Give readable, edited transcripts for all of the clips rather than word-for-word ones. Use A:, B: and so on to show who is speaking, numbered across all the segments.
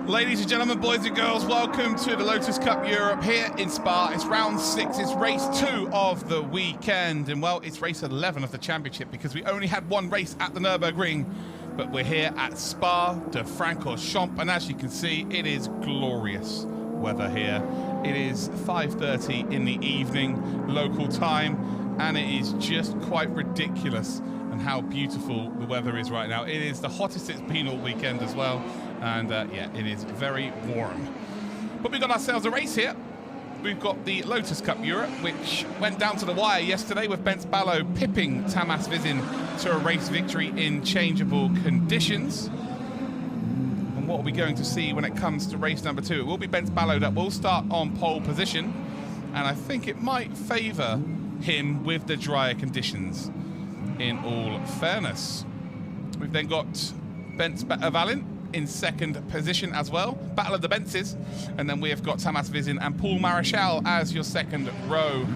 A: Ladies and gentlemen, boys and girls, welcome to the Lotus Cup Europe here in Spa. It's round 6, it's race 2 of the weekend, and well, it's race 11 of the championship because we only had one race at the Nürburgring, but we're here at Spa de Francorchamps, and as you can see, it is glorious weather here. It is 5:30 in the evening local time, and it is just quite ridiculous and how beautiful the weather is right now. It is the hottest it's been all weekend as well. And yeah, it is very warm. But we've got ourselves a race here. We've got the Lotus Cup Europe, which went down to the wire yesterday with Bence Ballo pipping Tamas Vizin to a race victory in changeable conditions. And what are we going to see when it comes to race number 2? It will be Bence Ballo that will start on pole position. And I think it might favour him with the drier conditions, in all fairness. We've then got Bence Valin in second position as well. Battle of the Bences. And then we have got Tamas Vizin and Paul Marichal as your second row.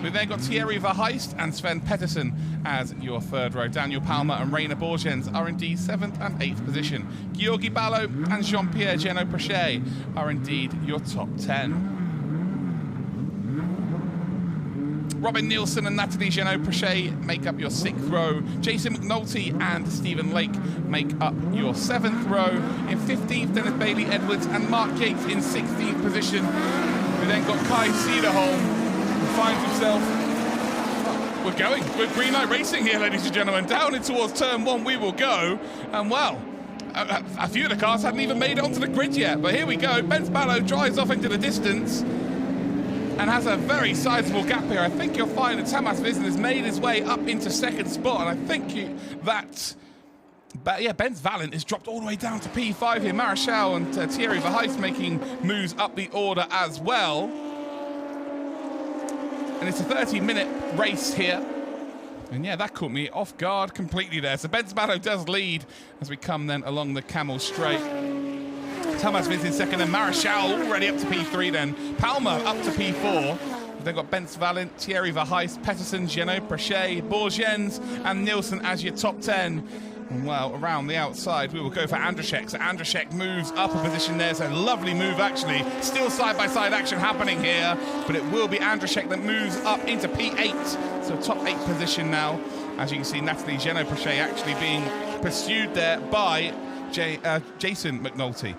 A: We've then got Thierry Verheijst and Sven Pettersson as your third row. Daniel Palmer and Rainer Borgens are indeed 7th and 8th position. Georgi Ballo and Jean-Pierre Geno-Prechet are indeed your top 10. Robin Nielsen and Nathalie Geno-Prechet make up your 6th row. Jason McNulty and Stephen Lake make up your 7th row. In 15th, Dennis Bailey Edwards and Mark Yates in 16th position. We then got Kai Cederholm, who finds himself... We're green light racing here, ladies and gentlemen. Down in towards turn 1 we will go. And well, a few of the cars hadn't even made it onto the grid yet. But here we go. Bence Ballo drives off into the distance and has a very sizable gap here. I think you'll find that Tamas Vizin has made his way up into second spot, and I think Bence Valin is dropped all the way down to P5 here. Marichal and Thierry Verheijst making moves up the order as well. And it's a 30-minute race here. And yeah, that caught me off guard completely there. So Bence Ballo does lead as we come then along the Camel Straight. Tamas Vizin second, and Marichal already up to P3 then. Palmer up to P4. They've got Bence Valin, Thierry Verheijst, Pettersson, Geno-Prechet, Borgens and Nielsen as your top 10. And well, around the outside, we will go for Andrzejczyk. So Andrzejczyk moves up a position there. So lovely move, actually. Still side-by-side action happening here, but it will be Andrzejczyk that moves up into P8. So top 8 position now. As you can see, Nathalie Geno-Prechet actually being pursued there by Jason McNulty.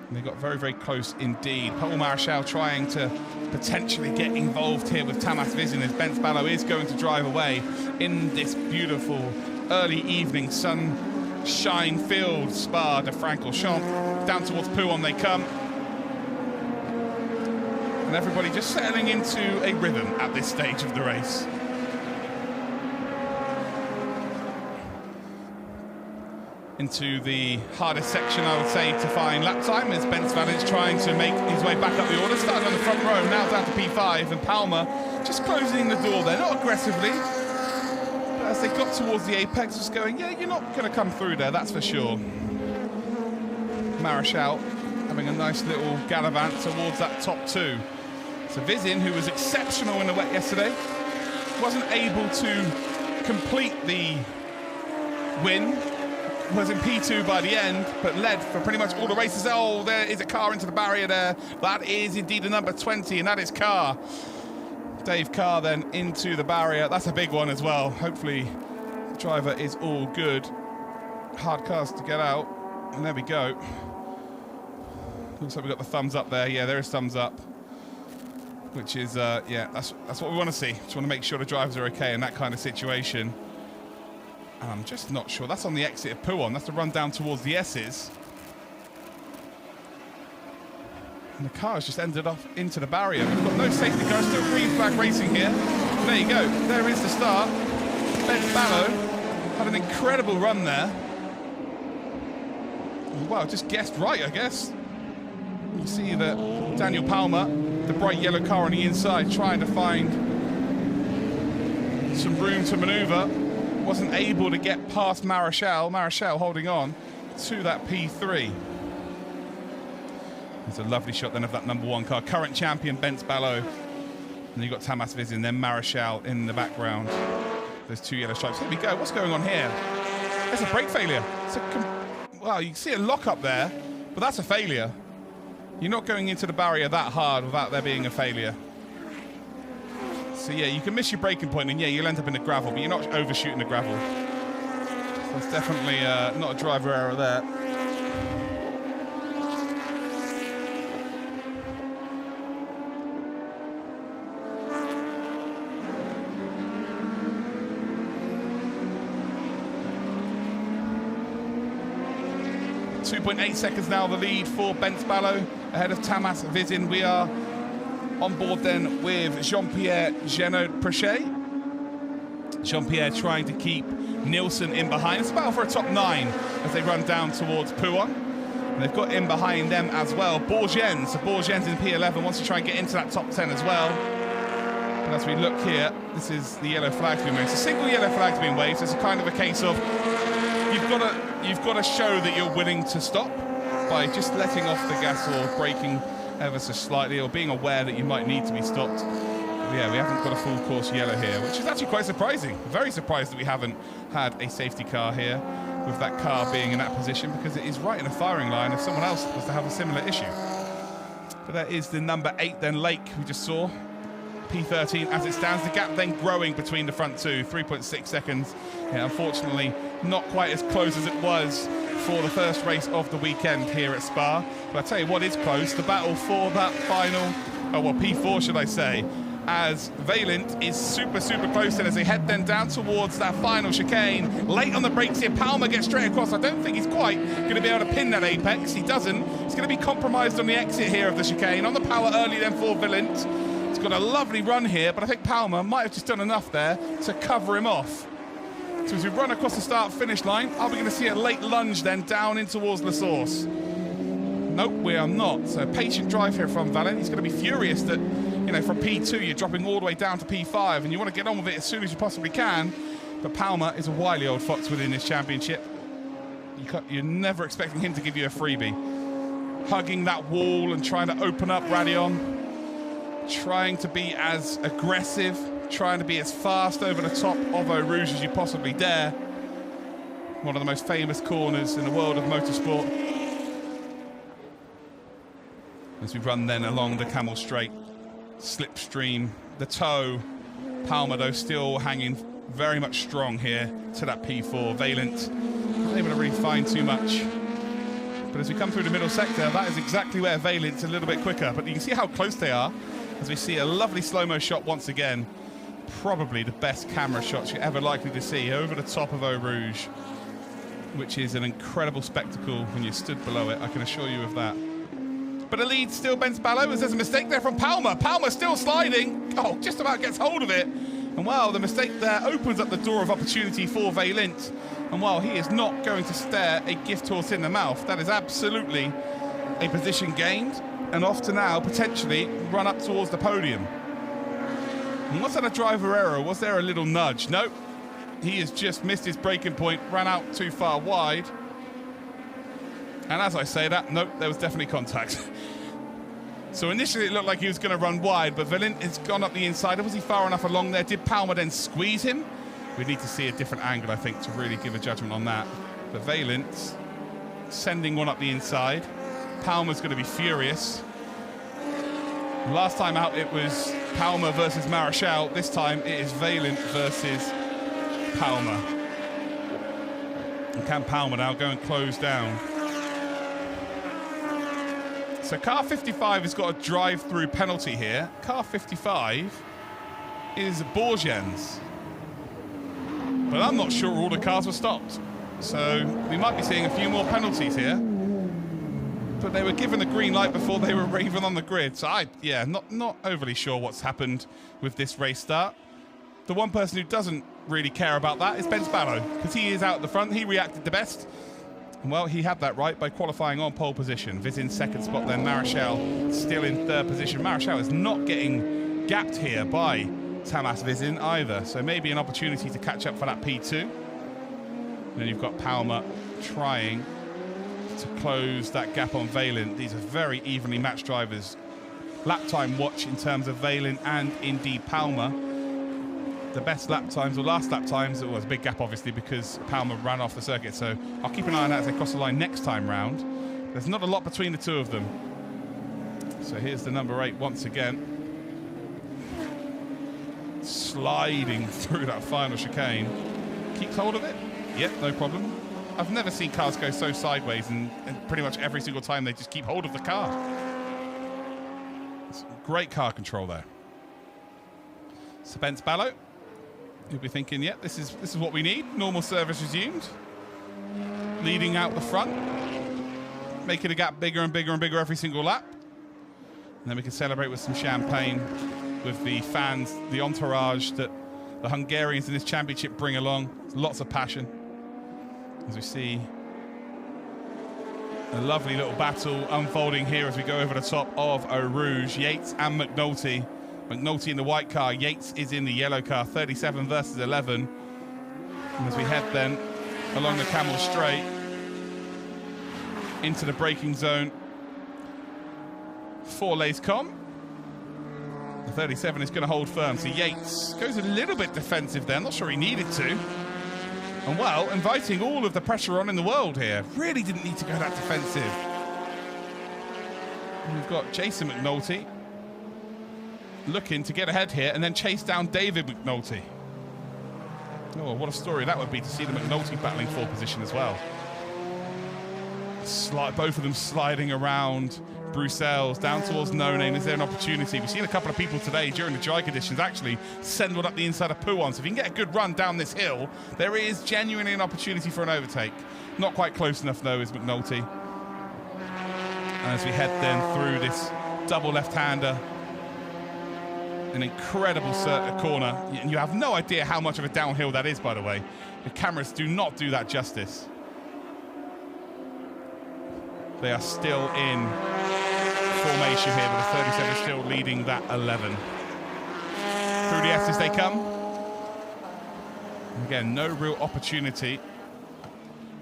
A: And they got very, very close indeed. Paul Marichal trying to potentially get involved here with Tamas Vizin as Bence Ballo is going to drive away in this beautiful early evening sunshine-filled Spa de Francorchamps. Down towards Pouhon they come. And everybody just settling into a rhythm at this stage of the race. Into the hardest section, I would say, to find lap time as Bence Valin's trying to make his way back up the order. Starting on the front row, now down to P5, and Palmer just closing the door there, not aggressively, but as they got towards the apex, just going, yeah, you're not going to come through there, that's for sure. Marichal having a nice little gallivant towards that top 2. So Vizin, who was exceptional in the wet yesterday, wasn't able to complete the win. Was in P2 by the end, but led for pretty much all the races. Oh, there is a car into the barrier there. That is indeed the number 20, and that is Carr. Dave Carr then into the barrier. That's a big one as well. Hopefully the driver is all good. Hard cars to get out, and there we go. Looks like we got the thumbs up there. Yeah, there is thumbs up, which is, yeah, that's what we want to see. Just want to make sure the drivers are okay in that kind of situation. And I'm just not sure. That's on the exit of Pouhon. That's the run down towards the S's. And the car has just ended up into the barrier. We've got no safety car. Still green flag racing here. And there you go. There is the start. Bence Ballo had an incredible run there. Well, just guessed right, I guess. You see that Daniel Palmer, the bright yellow car on the inside, trying to find some room to manoeuvre. Wasn't able to get past Marichal. Marichal holding on to that P3. There's a lovely shot then of that number 1 car. Current champion, Bence Ballo. And you've got Tamas Vizin, then Marichal in the background. There's 2 yellow stripes. Here we go. What's going on here? There's a brake failure. It's a well, you can see a lock up there, but that's a failure. You're not going into the barrier that hard without there being a failure. So yeah, you can miss your braking point, and yeah, you'll end up in the gravel, but you're not overshooting the gravel. So it's definitely not a driver error there. .8 seconds now the lead for Ben Spallo ahead of Tamas Vizin. We are on board then with Jean-Pierre Genot-Prechet. Jean-Pierre trying to keep Nielsen in behind. It's a battle for a top 9 as they run down towards Pouan. And they've got in behind them as well Bourgens. So Bourgens in P11 wants to try and get into that top 10 as well. But as we look here, this is the yellow flag being waved. It's a single yellow flag being waved, so it's a kind of a case of you've got to show that you're willing to stop by just letting off the gas or braking ever so slightly, or being aware that you might need to be stopped. But yeah, we haven't got a full course yellow here, which is actually quite surprising. Very surprised that we haven't had a safety car here, with that car being in that position, because it is right in a firing line if someone else was to have a similar issue. But that is the number 8 then, Lake, we just saw. P13 as it stands, the gap then growing between the front two, 3.6 seconds. Yeah, unfortunately, not quite as close as it was for the first race of the weekend here at Spa. But I tell you what is close, the battle for that final, P4 should I say, as Vaillant is super close, and as they head then down towards that final chicane. Late on the brakes here, Palmer gets straight across. I don't think he's quite going to be able to pin that apex. He doesn't. He's going to be compromised on the exit here of the chicane. On the power early then for Vaillant. He's got a lovely run here, but I think Palmer might have just done enough there to cover him off. So as we run across the start-finish line, are we going to see a late lunge then down in towards La Source? Nope, we are not. So patient drive here from Vaillant. He's going to be furious that, you know, from P2 you're dropping all the way down to P5 and you want to get on with it as soon as you possibly can. But Palmer is a wily old fox within this championship. You're never expecting him to give you a freebie. Hugging that wall and trying to open up Radion. Trying to be as aggressive, trying to be as fast over the top of Eau Rouge as you possibly dare. One of the most famous corners in the world of motorsport. As we run then along the Camel Straight, slipstream, the toe. Palmer though still hanging very much strong here to that P4. Vaillant not able to really find too much. But as we come through the middle sector, that is exactly where Vaillant's a little bit quicker. But you can see how close they are as we see a lovely slow-mo shot once again. Probably the best camera shots you're ever likely to see over the top of Eau Rouge, which is an incredible spectacle when you're stood below it, I can assure you of that. But the lead still Ben Spallo, as there's a mistake there from Palmer. Palmer still sliding. Oh, just about gets hold of it. And well, the mistake there opens up the door of opportunity for Vaillant. And while he is not going to stare a gift horse in the mouth, that is absolutely a position gained, and off to now potentially run up towards the podium. And was that a driver error? Was there a little nudge? Nope. He has just missed his braking point, ran out too far wide. And as I say that, nope, there was definitely contact. So initially it looked like he was going to run wide, but Vaillant has gone up the inside. Was he far enough along there? Did Palmer then squeeze him? We need to see a different angle, I think, to really give a judgment on that. But Vaillant sending one up the inside. Palmer's going to be furious. Last time out it was Palmer versus Marechal. This time it is Vaillant versus Palmer. And can Palmer now go and close down? So car 55 has got a drive-through penalty here. Car 55 is Bourgens. But I'm not sure all the cars were stopped. So we might be seeing a few more penalties here. But they were given the green light before they were even on the grid. So not overly sure what's happened with this race start. The one person who doesn't really care about that is Ben Spallo, because he is out at the front. He reacted the best. Well, he had that right by qualifying on pole position. Vizin second spot, then Marechal still in third position. Marechal is not getting gapped here by Tamas Vizin either, so maybe an opportunity to catch up for that P2. And then you've got Palmer trying to close that gap on Vaillant. These are very evenly matched drivers. Lap time watch in terms of Vaillant and indeed Palmer. The best lap times, or last lap times, it was a big gap obviously because Palmer ran off the circuit, so I'll keep an eye on that as they cross the line next time round. There's not a lot between the two of them. So here's the number 8 once again. Sliding through that final chicane. Keeps hold of it. Yep, no problem. I've never seen cars go so sideways, and pretty much every single time they just keep hold of the car. It's great car control there. So Bence Ballo, you'll be thinking, yeah, this is what we need. Normal service resumed. Leading out the front. Making the gap bigger and bigger and bigger every single lap. And then we can celebrate with some champagne with the fans, the entourage that the Hungarians in this championship bring along. Lots of passion. As we see a lovely little battle unfolding here as we go over the top of Eau Rouge. Yates and McNulty. McNulty in the white car, Yates is in the yellow car, 37 versus 11. And as we head then along the Camel Straight into the braking zone for Lace-Com. The 37 is going to hold firm. So Yates goes a little bit defensive there. Not sure he needed to. And well, inviting all of the pressure on in the world here. Really didn't need to go that defensive. And we've got Jason McNulty looking to get ahead here and then chase down David McNulty. Oh, what a story that would be to see the McNulty battling for position as well. Both of them sliding around Bruxelles down towards No Name. Is there an opportunity? We've seen a couple of people today during the dry conditions actually send one up the inside of Pouon. So if you can get a good run down this hill, there is genuinely an opportunity for an overtake. Not quite close enough though is McNulty. And as we head then through this double left-hander, an incredible corner, and you have no idea how much of a downhill that is, by the way. The cameras do not do that justice. They are still in formation here, but the 37 is still leading that 11. Through the S's they come. And again, no real opportunity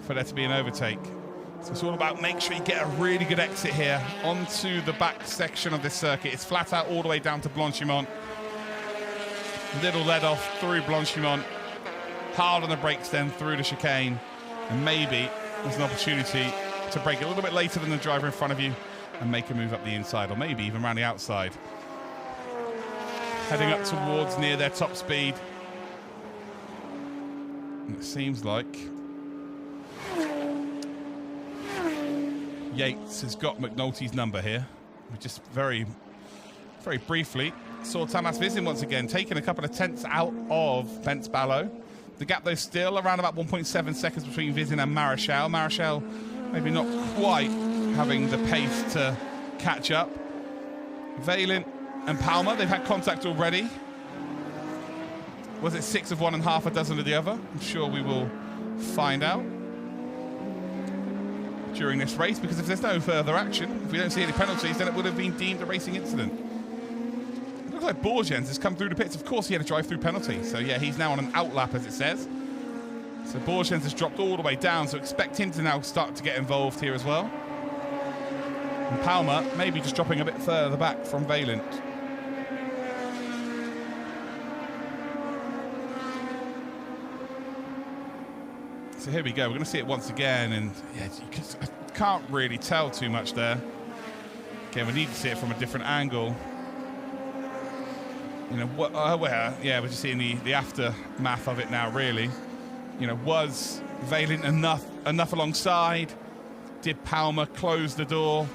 A: for there to be an overtake. So it's all about make sure you get a really good exit here onto the back section of this circuit. It's flat out all the way down to Blanchimont. Little let off through Blanchimont. Hard on the brakes then through the chicane. And maybe there's an opportunity to brake a little bit later than the driver in front of you and make a move up the inside, or maybe even around the outside. Heading up towards near their top speed. And it seems like Yates has got McNulty's number here. We just very briefly saw Tamas Vizin once again taking a couple of tenths out of Bence Ballo. The gap though still around about 1.7 seconds between Vizin and Marichal. Marichal maybe not quite having the pace to catch up. Valen and Palmer, they've had contact already. Was it 6 of one and half a dozen of the other? I'm sure we will find out during this race, because if there's no further action, if we don't see any penalties, then it would have been deemed a racing incident. It looks like Borgens has come through the pits. Of course he had a drive-through penalty, so yeah, he's now on an outlap as it says. So Borgens has dropped all the way down, so expect him to now start to get involved here as well. And Palmer maybe just dropping a bit further back from Valent. So here we go, we're going to see it once again, and yeah, I can't really tell too much there. Again, we need to see it from a different angle. You know, yeah, we're just seeing the aftermath of it now, really. You know, was Valent enough alongside? Did Palmer close the door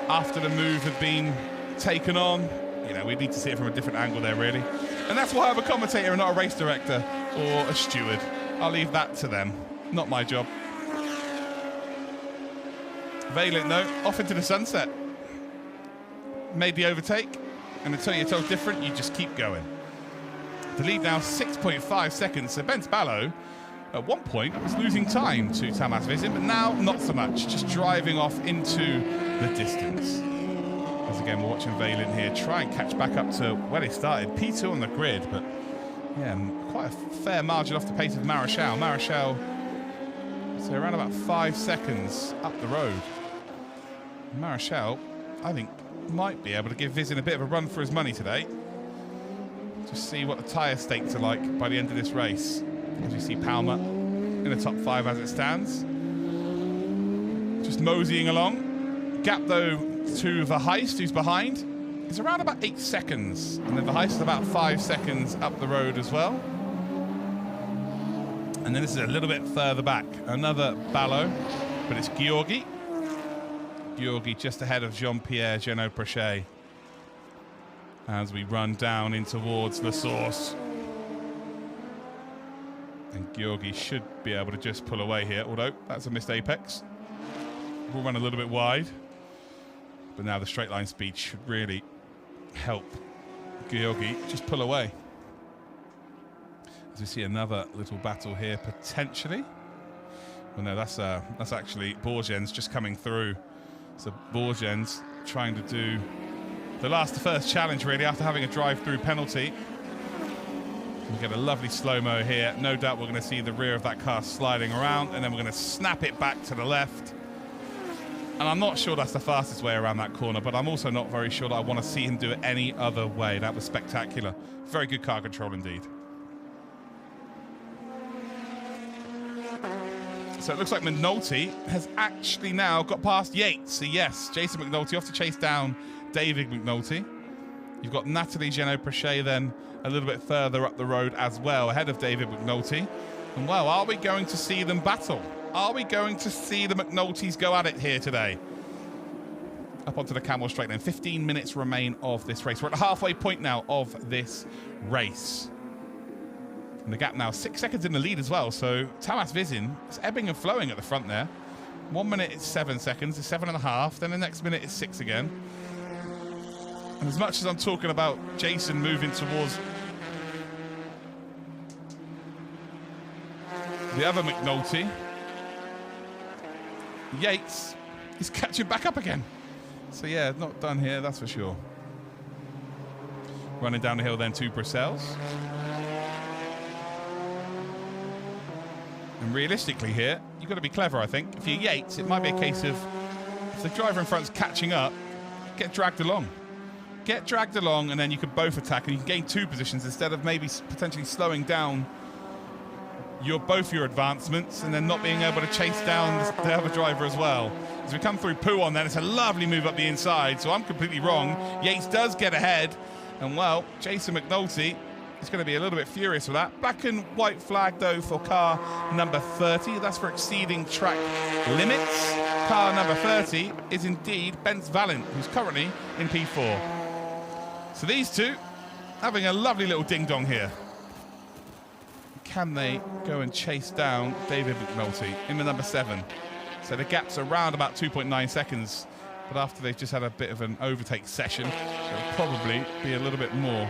A: after the move had been taken on? You know, we need to see it from a different angle there, really. And that's why I'm a commentator and not a race director or a steward. I'll leave that to them. Not my job. Valent, though, off into the sunset. Made the overtake. And until you're told different, you just keep going. The lead now 6.5 seconds. So Bence Ballo, at one point, was losing time to Tamas Vizin, but now not so much. Just driving off into the distance. As again, we're watching Valent here try and catch back up to where they started. P2 on the grid, but yeah, quite a fair margin off the pace of Marichal. Marichal, so around about 5 seconds up the road. Marichal, I think, might be able to give Vizin a bit of a run for his money today. Just see what the tyre stakes are like by the end of this race. As you see Palmer in the top 5 as it stands. Just moseying along. gap, though, to the Heist, who's behind, is around about 8 seconds. And then the Heist is about 5 seconds up the road as well. And then this is a little bit further back. Another Ballot, but it's Georgi. Georgi just ahead of Jean-Pierre Genot-Prochet as we run down in towards the source. And Georgi should be able to just pull away here, although that's a missed apex. We'll run a little bit wide, but now the straight line speed should really help Georgi just pull away. As we see another little battle here, potentially. Well, no, that's actually Borgens just coming through. So Borgens trying to do the first challenge, really, after having a drive-through penalty. We get a lovely slow-mo here. No doubt we're going to see the rear of that car sliding around, and then we're going to snap it back to the left. And I'm not sure that's the fastest way around that corner, but I'm also not very sure that I want to see him do it any other way. That was spectacular. Very good car control indeed. So it looks like McNulty has actually now got past Yates. So yes, Jason McNulty off to chase down David McNulty. You've got Natalie Genot-Prochet then a little bit further up the road as well, ahead of David McNulty. And well, are we going to see them battle? Are we going to see the McNultys go at it here today? Up onto the Camel straight then. 15 minutes remain of this race. We're at the halfway point now of this race. And the gap now 6 seconds in the lead as well. So Tamas Vizin is ebbing and flowing at the front there. 1 minute it's 7 seconds, it's 7.5. Then the next minute it's 6 again. And as much as I'm talking about Jason moving towards the other McNulty, Yates is catching back up again. So yeah, not done here, that's for sure. Running down the hill then to Brussels. And realistically here, you've got to be clever, I think. If you're Yates, it might be a case of, if the driver in front's catching up, get dragged along. Get dragged along, and then you can both attack, and you can gain 2 positions instead of maybe potentially slowing down both your advancements and then not being able to chase down the other driver as well. As we come through Pouon then, it's a lovely move up the inside, so I'm completely wrong. Yates does get ahead, and well, Jason McNulty is going to be a little bit furious with that. Black and white flag though for car number 30. That's for exceeding track limits. Car number 30 is indeed Bence Valent, who's currently in P4. So these two having a lovely little ding-dong here. Can they go and chase down David McNulty in the number 7? So the gap's around about 2.9 seconds. But after they've just had a bit of an overtake session, it'll probably be a little bit more.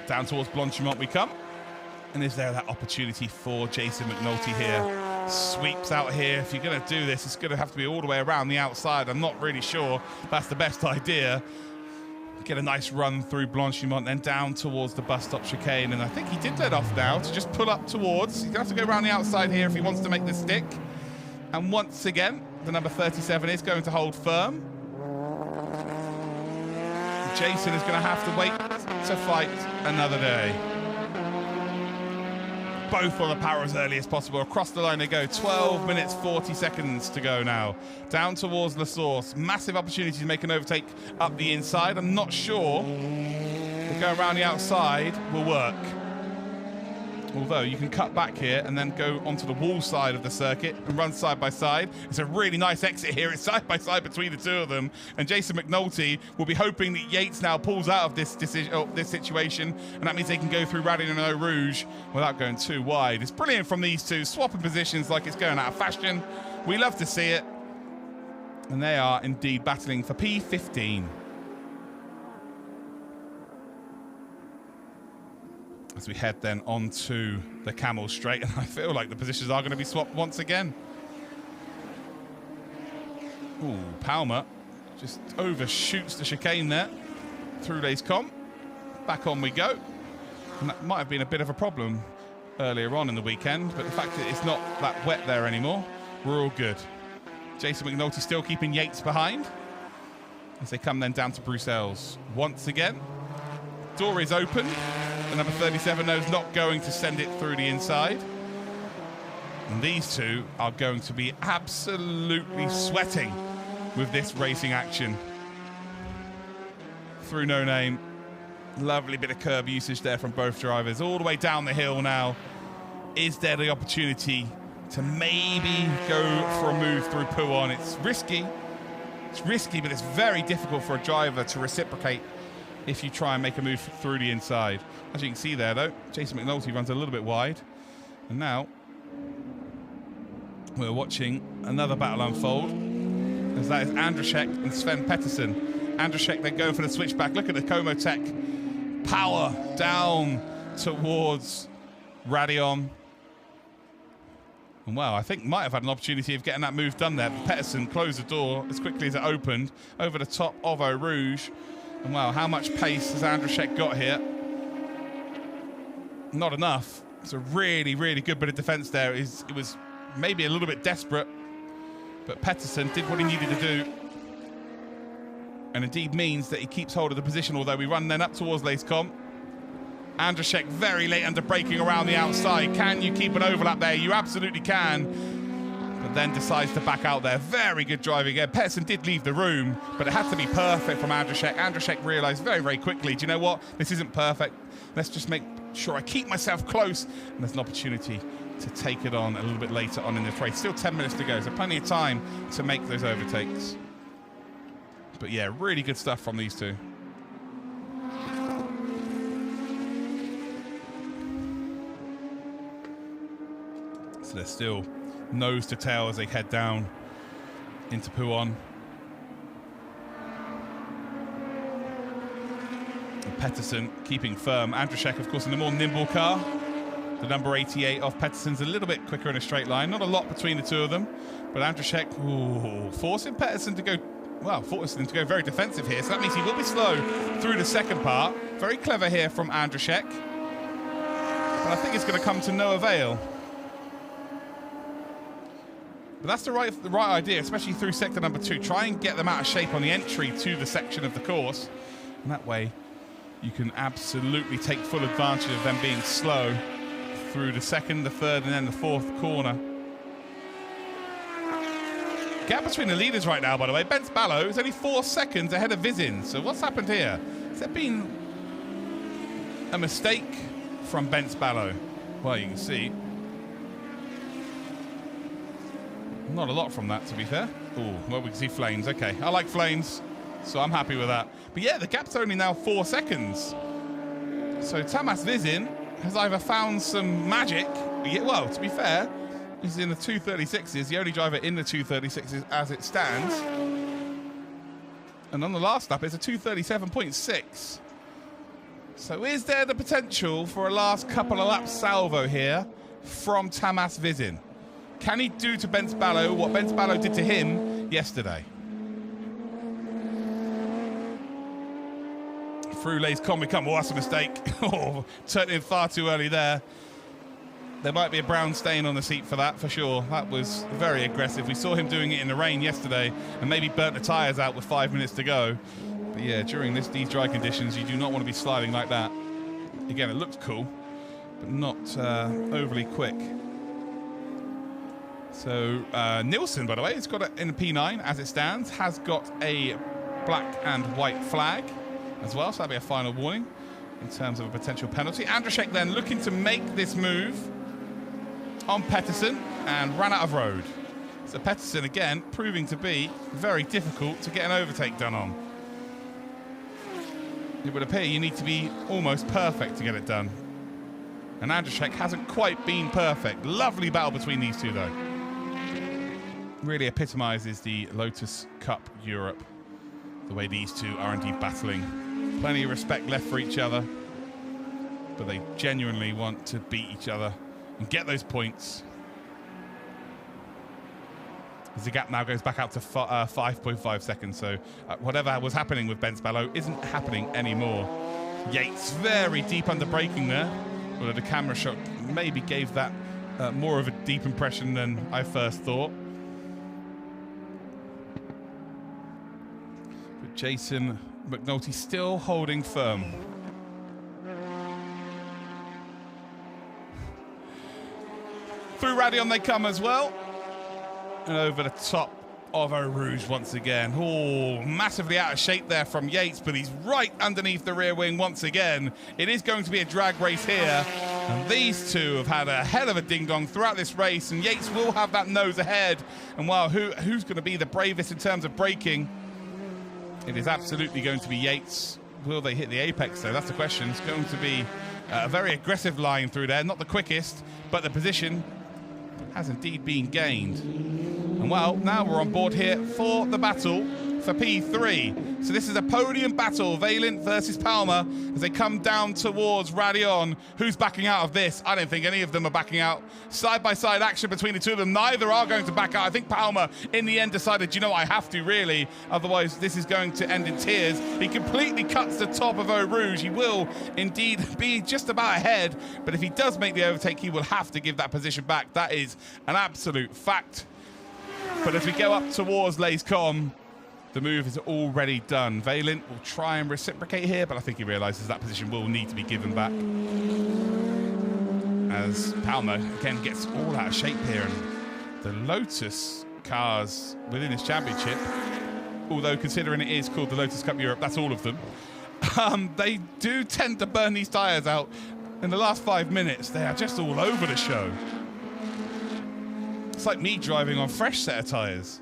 A: Down towards Blanchimont we come. And is there that opportunity for Jason McNulty here? Sweeps out here. If you're going to do this, it's going to have to be all the way around the outside. I'm not really sure that's the best idea. Get a nice run through Blanchimont, then down towards the bus stop chicane. And I think he did let off now to just pull up towards. He's going to have to go around the outside here if he wants to make this stick. And once again, the number 37 is going to hold firm. Jason is going to have to wait to fight another day. Both on the power as early as possible. Across the line they go. 12 minutes, 40 seconds to go now. Down towards La Source. Massive opportunity to make an overtake up the inside. I'm not sure the go around the outside will work. Although you can cut back here and then go onto the wall side of the circuit and run side by side. It's a really nice exit here. It's side by side between the two of them. And Jason McNulty will be hoping that Yates now pulls out of this situation. And that means they can go through Radin and Eau Rouge without going too wide. It's brilliant from these two, swapping positions like it's going out of fashion. We love to see it. And they are indeed battling for P15. As we head then onto the Camel Straight, and I feel like the positions are going to be swapped once again. Ooh, Palmer just overshoots the chicane there through Les Combes. Back on we go. And that might have been a bit of a problem earlier on in the weekend, but the fact that it's not that wet there anymore, we're all good. Jason McNulty still keeping Yates behind as they come then down to Brussels once again. Door is open. The number 37 knows not going to send it through the inside. And these two are going to be absolutely sweating with this racing action. Through No Name. Lovely bit of curb usage there from both drivers. All the way down the hill now. Is there the opportunity to maybe go for a move through Pouon? It's risky. It's risky, but it's very difficult for a driver to reciprocate if you try and make a move through the inside. As you can see there, though, Jason McNulty runs a little bit wide. And now we're watching another battle unfold, as that is Andrzejczyk and Sven Pettersson. Andrzejczyk, they're going for the switchback. Look at the Como Tech power down towards Radion. And wow, I think might have had an opportunity of getting that move done there. But Pettersson closed the door as quickly as it opened over the top of Eau Rouge. And wow, how much pace has Andrzejczyk got here? Not enough. It's a really, really good bit of defence there. It was maybe a little bit desperate, but Pettersson did what he needed to do. And indeed means that he keeps hold of the position, although we run then up towards Lacecom. Andrzejczyk very late under braking around the outside. Can you keep an overlap there? You absolutely can. But then decides to back out there. Very good driving again. Pettersson did leave the room, but it had to be perfect from Andrzejczyk. Andrzejczyk realised very, very quickly, do you know what? This isn't perfect. Let's just make sure I keep myself close. And there's an opportunity to take it on a little bit later on in this race. Still 10 minutes to go, so plenty of time to make those overtakes. But yeah, really good stuff from these two. So they're still nose to tail as they head down into Pouon. And Pettersson keeping firm. Andrzejczyk, of course, in the more nimble car. The number 88 of Pettersson's a little bit quicker in a straight line. Not a lot between the two of them. But Andrzejczyk, forcing Pettersson to go, well, forcing him to go very defensive here. So that means he will be slow through the second part. Very clever here from Andrzejczyk. But I think it's going to come to no avail. But that's the right idea, especially through sector number 2. Try and get them out of shape on the entry to the section of the course. And that way, you can absolutely take full advantage of them being slow through the second, the third, and then the fourth corner. Gap between the leaders right now, by the way. Bence Ballo is only 4 seconds ahead of Vizin. So what's happened here? Has there been a mistake from Bence Ballo? Well, you can see. Not a lot from that, to be fair. Oh, well, we can see flames. Okay, I like flames, so I'm happy with that. But yeah, the gap's only now 4 seconds. So Tamas Vizin has either found some magic. Well, to be fair, he's in the 236s, the only driver in the 236s as it stands. And on the last lap, it's a 237.6. So is there the potential for a last couple of laps salvo here from Tamas Vizin? Can he do to Bence Ballo what Bence Ballo did to him yesterday? Through Lacecom we come. Oh, that's a mistake. Oh, turned in far too early there. There might be a brown stain on the seat for that, for sure. That was very aggressive. We saw him doing it in the rain yesterday and maybe burnt the tyres out with 5 minutes to go. But yeah, during these dry conditions, you do not want to be sliding like that. Again, it looks cool, but not overly quick. So Nielsen, by the way, has got it in the P9 as it stands, has got a black and white flag as well, so that'll be a final warning in terms of a potential penalty. Andrzejczyk then looking to make this move on Pettersson and ran out of road. So Pettersson again proving to be very difficult to get an overtake done on. It would appear you need to be almost perfect to get it done. And Andrzejczyk hasn't quite been perfect. Lovely battle between these two though. Really epitomises the Lotus Cup Europe, the way these two are indeed battling. Plenty of respect left for each other, but they genuinely want to beat each other and get those points. As the gap now goes back out to 5.5 seconds, so whatever was happening with Bence Ballo isn't happening anymore. Yates very deep under braking there, although the camera shot maybe gave that more of a deep impression than I first thought. But Jason McNulty still holding firm. through Radion they come as well. And over the top of Eau Rouge once again. Oh, massively out of shape there from Yates, but he's right underneath the rear wing once again. It is going to be a drag race here. And these two have had a hell of a ding-dong throughout this race, and Yates will have that nose ahead. And well, who's going to be the bravest in terms of braking? It is absolutely going to be Yates. Will they hit the apex, though? That's the question. It's going to be a very aggressive line through there. Not the quickest, but the position has indeed been gained. And well, now we're on board here for the battle for P3. So this is a podium battle, Vaillant versus Palmer, as they come down towards Radion. Who's backing out of this? I don't think any of them are backing out. Side-by-side action between the two of them. Neither are going to back out. I think Palmer, in the end, decided, you know, I have to, really. Otherwise, this is going to end in tears. He completely cuts the top of Eau Rouge. He will indeed be just about ahead. But if he does make the overtake, he will have to give that position back. That is an absolute fact. But as we go up towards Layscom, the move is already done. Vaillant will try and reciprocate here, but I think he realises that position will need to be given back. As Palmer, again, gets all out of shape here. And the Lotus cars within this championship, although considering it is called the Lotus Cup Europe, that's all of them, they do tend to burn these tyres out in the last 5 minutes. They are just all over the show. It's like me driving on fresh set of tyres.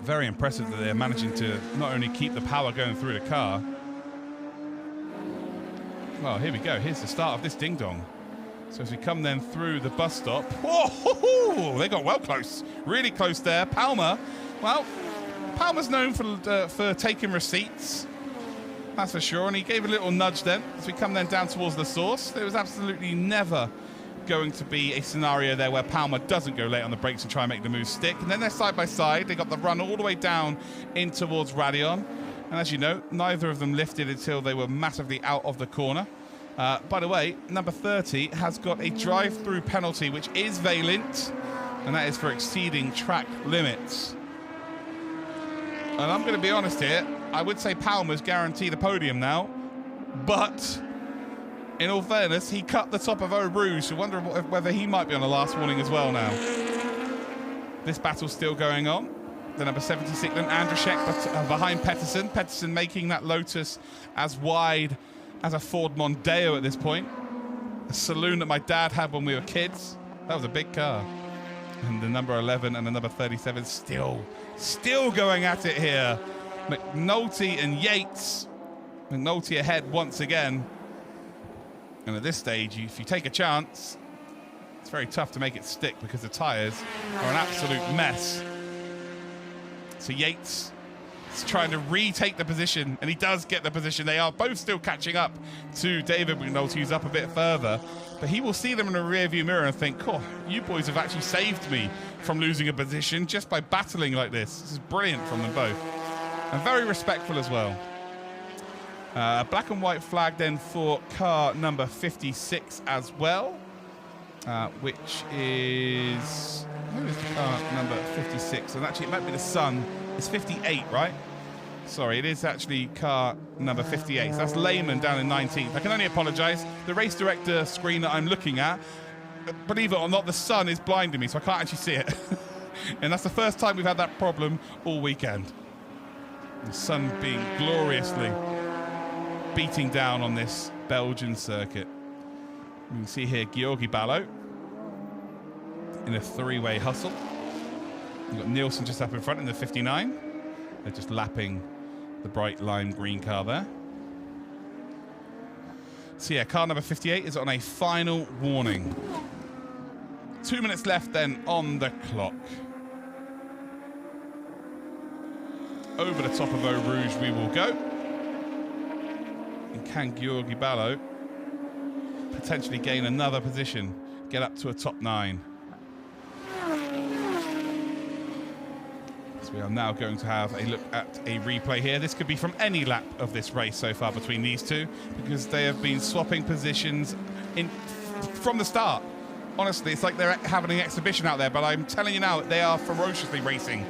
A: Very impressive that they're managing to not only keep the power going through the car. Well, here we go. Here's the start of this ding-dong. So as we come then through the bus stop. Whoa, they got well close. Really close there. Palmer, well, Palmer's known for taking receipts. That's for sure. And he gave a little nudge then. As we come then down towards the source, there was absolutely never going to be a scenario there where Palmer doesn't go late on the brakes and try and make the move stick. And then they're side by side. They got the run all the way down in towards Radion. And as you know, neither of them lifted until they were massively out of the corner. By the way, number 30 has got a drive-through penalty, which is Vaillant, and that is for exceeding track limits. And I'm going to be honest here, I would say Palmer's guaranteed a podium now, but in all fairness, he cut the top of Eau Rouge, so I wonder whether he might be on the last warning as well now. This battle's still going on. The number 76, Andrzejczyk behind Pettersson. Pettersson making that Lotus as wide as a Ford Mondeo at this point. A saloon that my dad had when we were kids. That was a big car. And the number 11 and the number 37 still going at it here. McNulty and Yates. McNulty ahead once again. And at this stage, if you take a chance, it's very tough to make it stick because the tyres are an absolute mess. So Yates is trying to retake the position, and he does get the position. They are both still catching up to David McNulty, who's up a bit further. But he will see them in a rearview mirror and think, oh, you boys have actually saved me from losing a position just by battling like this. This is brilliant from them both. And very respectful as well. Black and white flag then for car number 56 as well, which is... Who is the car number 56? And actually, it might be the Sun. It's 58, right? Sorry, it is actually car number 58. So that's Lehman down in 19th. I can only apologise. The race director screen that I'm looking at, believe it or not, the sun is blinding me, so I can't actually see it. And that's the first time we've had that problem all weekend. The sun being gloriously beating down on this Belgian circuit. You can see here Georgi Ballo in a three-way hustle. You've got Nielsen just up in front in the 59. They're just lapping the bright lime green car there. So yeah, car number 58 is on a final warning. 2 minutes left then on the clock. Over the top of Eau Rouge we will go. And can Georgi Ballo potentially gain another position, get up to a top 9? So we are now going to have a look at a replay here. This could be from any lap of this race so far between these two, because they have been swapping positions from the start. Honestly, it's like they're having an exhibition out there, but I'm telling you now, they are ferociously racing.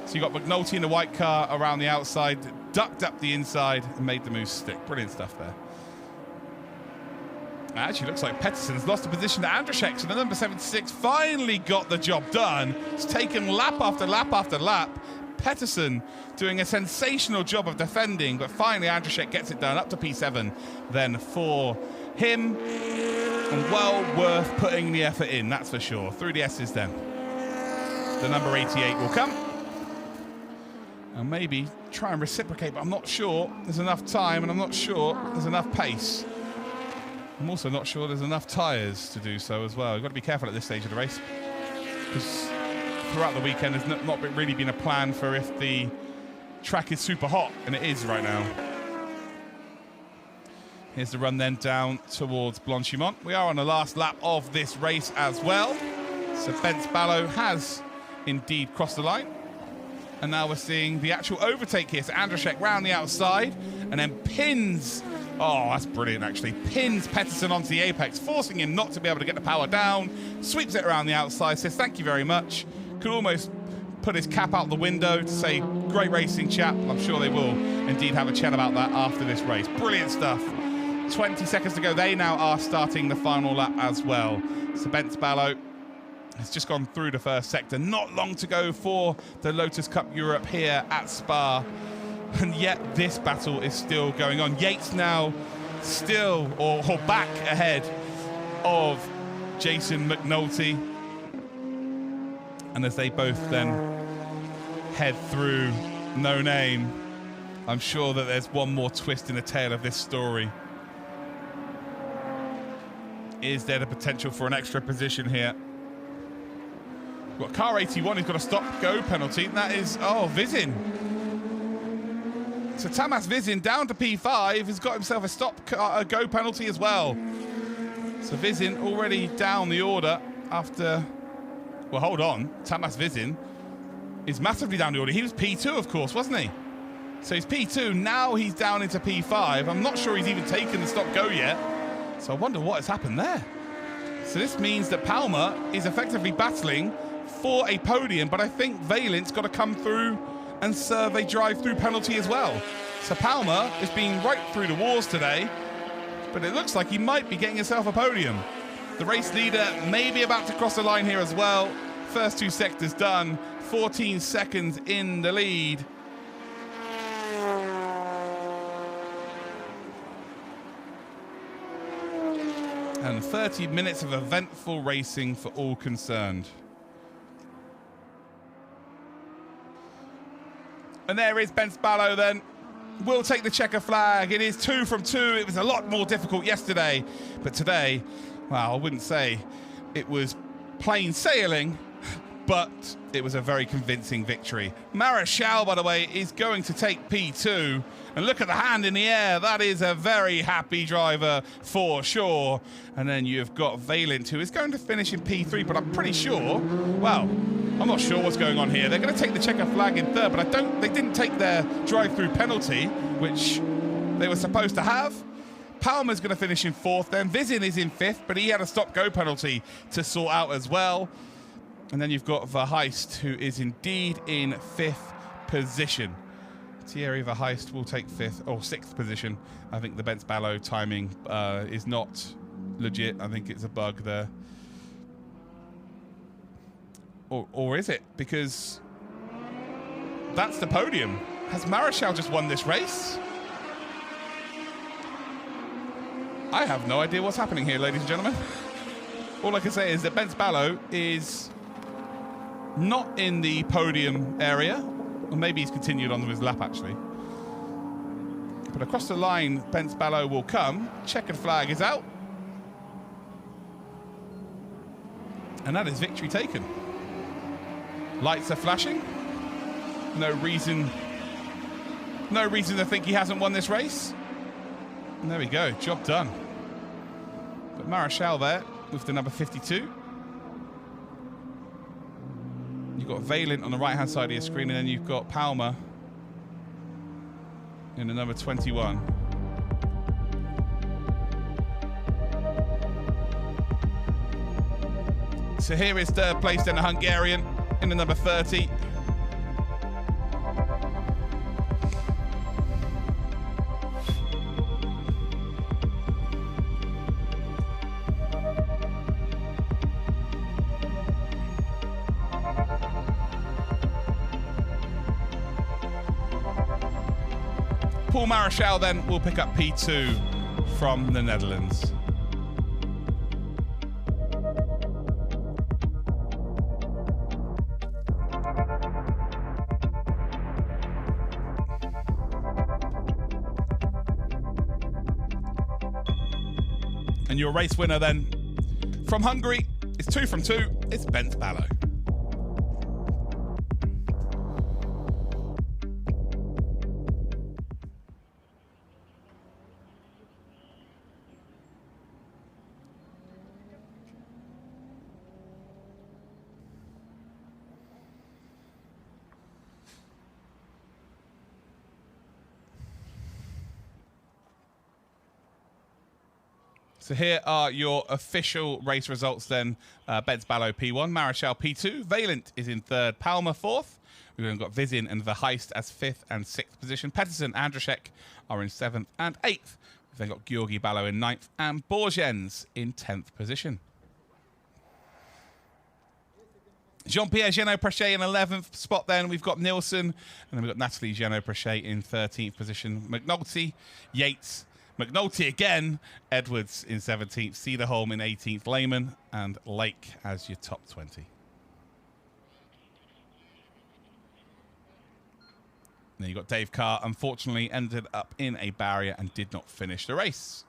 A: So you got McNulty in the white car around the outside, ducked up the inside and made the move stick. Brilliant stuff there. Actually, looks like Pettersson's lost a position to Andrzejczyk, so the number 76 finally got the job done. It's taken lap after lap after lap. Pettersson doing a sensational job of defending, but finally Andrzejczyk gets it done, up to P7 then for him. And well worth putting the effort in, that's for sure. Through the S's then. The number 88 will come. And maybe try and reciprocate, but I'm not sure there's enough time, and I'm not sure there's enough pace. I'm also not sure there's enough tyres to do so as well. You've got to be careful at this stage of the race, because throughout the weekend there's not really been a plan for if the track is super hot, and it is right now. Here's the run then down towards Blanchimont. We are on the last lap of this race as well. So Bence Ballo has indeed crossed the line. And now we're seeing the actual overtake here. So Andrzejczyk round the outside and then pins, oh, that's brilliant actually, pins Pettersson onto the apex, forcing him not to be able to get the power down, sweeps it around the outside, says thank you very much. Could almost put his cap out the window to say, great racing chap. I'm sure they will indeed have a chat about that after this race. Brilliant stuff. 20 seconds to go. They now are starting the final lap as well. So Bence Ballo has just gone through the first sector. Not long to go for the Lotus Cup Europe here at Spa. And yet this battle is still going on. Yates now still, or back ahead of Jason McNulty. And as they both then head through No Name, I'm sure that there's one more twist in the tail of this story. Is there the potential for an extra position here? We've got car 81 who's got a stop-go penalty. And that is, oh, Vizin. So Tamas Vizin down to P5 has got himself a stop-go penalty as well. So Vizin already down the order after... Well, hold on. Tamas Vizin is massively down the order. He was P2, of course, wasn't he? So he's P2. Now he's down into P5. I'm not sure he's even taken the stop-go yet. So I wonder what has happened there. So this means that Palmer is effectively battling for a podium, but I think Valent's got to come through and serve a drive-through penalty as well. So Palmer is being right through the walls today, but it looks like he might be getting himself a podium. The race leader may be about to cross the line here as well. First two sectors done, 14 seconds in the lead. And 30 minutes of eventful racing for all concerned. And there is Bence Ballo then. Will take the checker flag. It is 2 from 2. It was a lot more difficult yesterday. But today, well, I wouldn't say it was plain sailing, but it was a very convincing victory. Marechal, by the way, is going to take P2. And look at the hand in the air. That is a very happy driver for sure. And then you've got Valent, who is going to finish in P3, but I'm pretty sure, well, I'm not sure what's going on here. They're going to take the checker flag in third, but they didn't take their drive-through penalty, which they were supposed to have. Palmer's going to finish in fourth. Then Vizin is in fifth, but he had a stop-go penalty to sort out as well. And then you've got Verheist, who is indeed in fifth position. Thierry Verheist will take fifth or sixth position. I think the Bence Ballo timing is not legit. I think it's a bug there. Or is it? Because that's the podium. Has Marechal just won this race? I have no idea what's happening here, ladies and gentlemen. All I can say is that Bence Ballo is not in the podium area. Or maybe he's continued on with his lap, actually. But across the line, Bence Ballo will come. Checkered flag is out. And that is victory taken. Lights are flashing. No reason to think he hasn't won this race. And there we go, job done. But Marechal there with the number 52. You've got Valent on the right-hand side of your screen, and then you've got Palmer in the number 21. So here is third place, then the Hungarian in the number 30. Paul Marichal then will pick up P2 from the Netherlands. And your race winner then from Hungary is 2 from 2. It's Bent Ballo. So here are your official race results then. Bent Ballo P1, Marichal P2, Valent is in 3rd, Palmer 4th. We've then got Vizin and Verheist as 5th and 6th position. Pettersson, Andrzejczyk are in 7th and 8th. We've then got Georgi Ballo in 9th and Borgens in 10th position. Jean-Pierre Genot-Prechet in 11th spot then. We've got Nielsen, and then we've got Natalie Genot-Prechet in 13th position. McNulty, Yates, McNulty again, Edwards in 17th, Cederholm in 18th, Lehman, and Lake as your top 20. Then you've got Dave Carr, unfortunately ended up in a barrier and did not finish the race.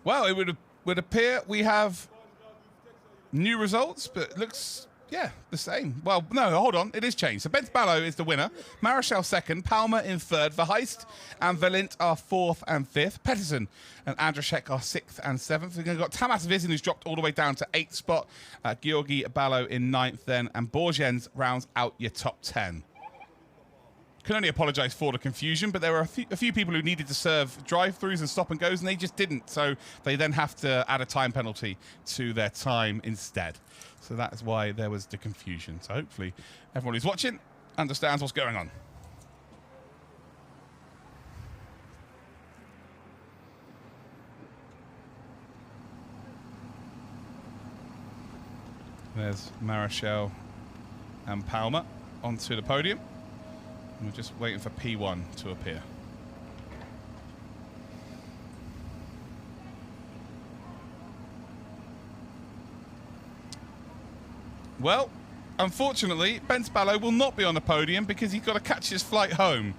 A: Well, it would appear we have new results, but it looks, yeah, the same. Well, no, hold on. It is changed. So Bent Ballo is the winner. Marichal 2nd. Palmer in 3rd. Verheist and Valent are 4th and 5th. Pettersson and Andrzejczyk are 6th and 7th. We've got Tamas Vizin, who's dropped all the way down to 8th spot. Georgi Ballo in 9th then. And Borgens rounds out your top 10. Can only apologise for the confusion, but there were a few people who needed to serve drive-throughs and stop-and-goes, and they just didn't. So they then have to add a time penalty to their time instead. So that is why there was the confusion. So hopefully everyone who's watching understands what's going on. There's Marichal and Palmer onto the podium. We're just waiting for P1 to appear. Well, unfortunately, Bent Ballo will not be on the podium because he's got to catch his flight home.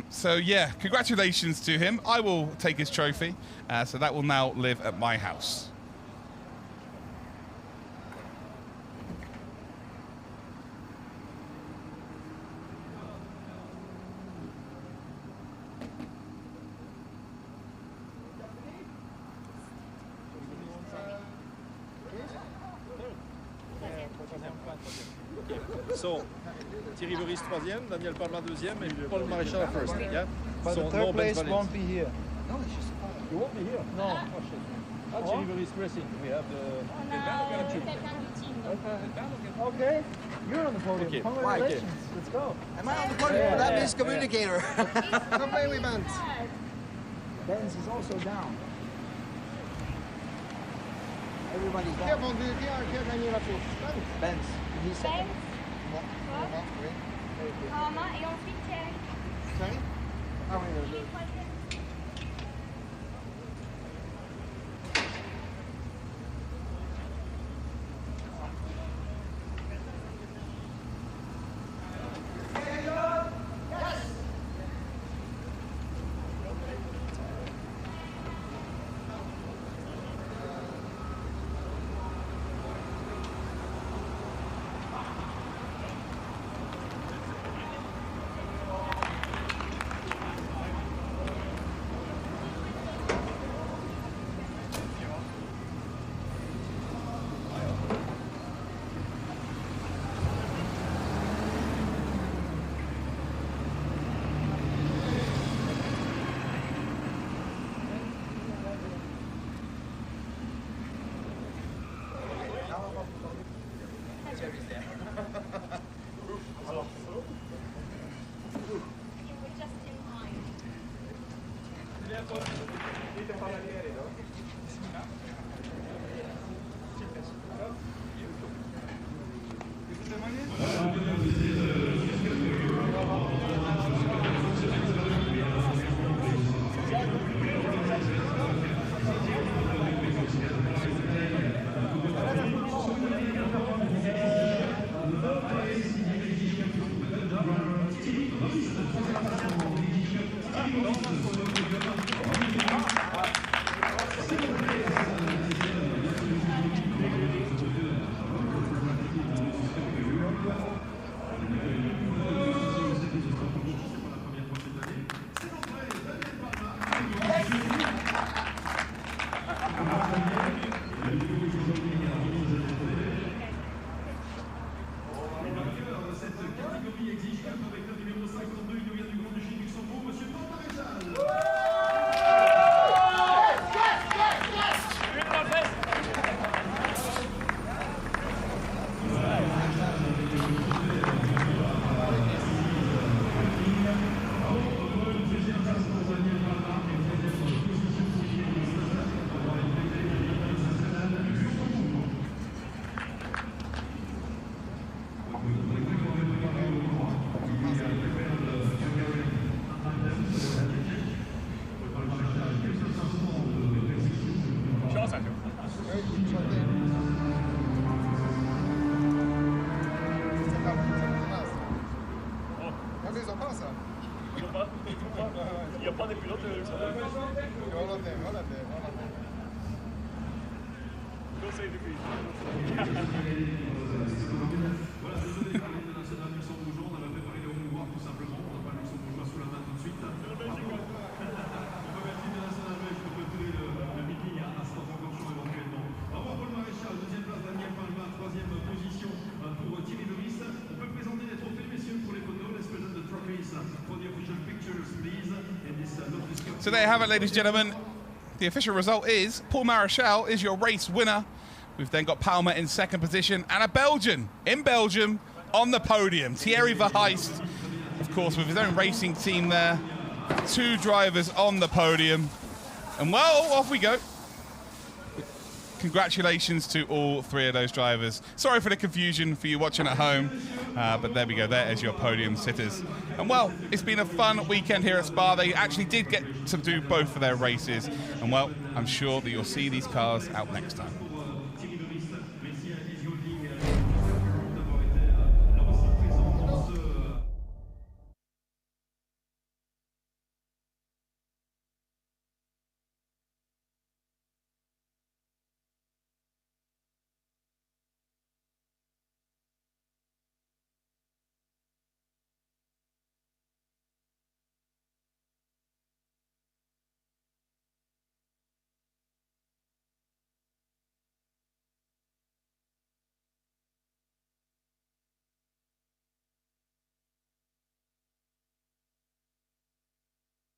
A: So, yeah, congratulations to him. I will take his trophy. So that will now live at my house.
B: So, Thierry Veris troisième, Daniel Palma deuxième, et Paul Maréchal first. Yeah.
C: But
B: So
C: the third
B: no
C: place
B: Benz
C: won't be here.
B: No, it's just you won't be here.
C: No.
B: Oh shit. Ah, Thierry Veris Racing. We have the.
C: Okay. You're on the podium.
B: Okay.
C: Congratulations.
B: Okay.
C: Let's go.
D: Am I on the podium?
C: Yeah,
D: That
C: yeah,
D: means communicator.
C: Come play with Benz. Benz is also down.
D: Everybody's
C: Qui a
D: down.
C: vendu, qui a gagné la course?
D: Benz. He's second.
C: Non, non, oui.
E: Rama et ensuite Thierry.
C: Thierry? Ah oui,
E: Il est troisième.
B: Il n'y a pas de pilote
C: Hollandais.
B: Conseil du pays.
F: Voilà, désolé, je parlais de national luxembourgeois, on avait préparé les hauts tout simplement, on n'a pas le luxembourgeois sous la main tout de suite. On remercie le national belge pour clôturer le meeting à Spa-Francorchamps éventuellement. Au revoir Paul Maréchal, deuxième place Daniel Palma, troisième position pour Thierry Veris. On peut présenter les trophées, messieurs, pour les photos. Let's present the trophies for the official pictures, please. And this Lotus Cup.
A: So there you have it, ladies and gentlemen. The official result is Paul Maréchal is your race winner. We've then got Palma in second position and a Belgian in Belgium on the podium. Thierry Verheist, of course, with his own racing team there. Two drivers on the podium. And well, off we go. Congratulations to all three of those drivers. Sorry for the confusion for you watching at home, but there we go. There is your podium sitters. And well, it's been a fun weekend here at Spa. They actually did get to do both of their races. And well, I'm sure that you'll see these cars out next time.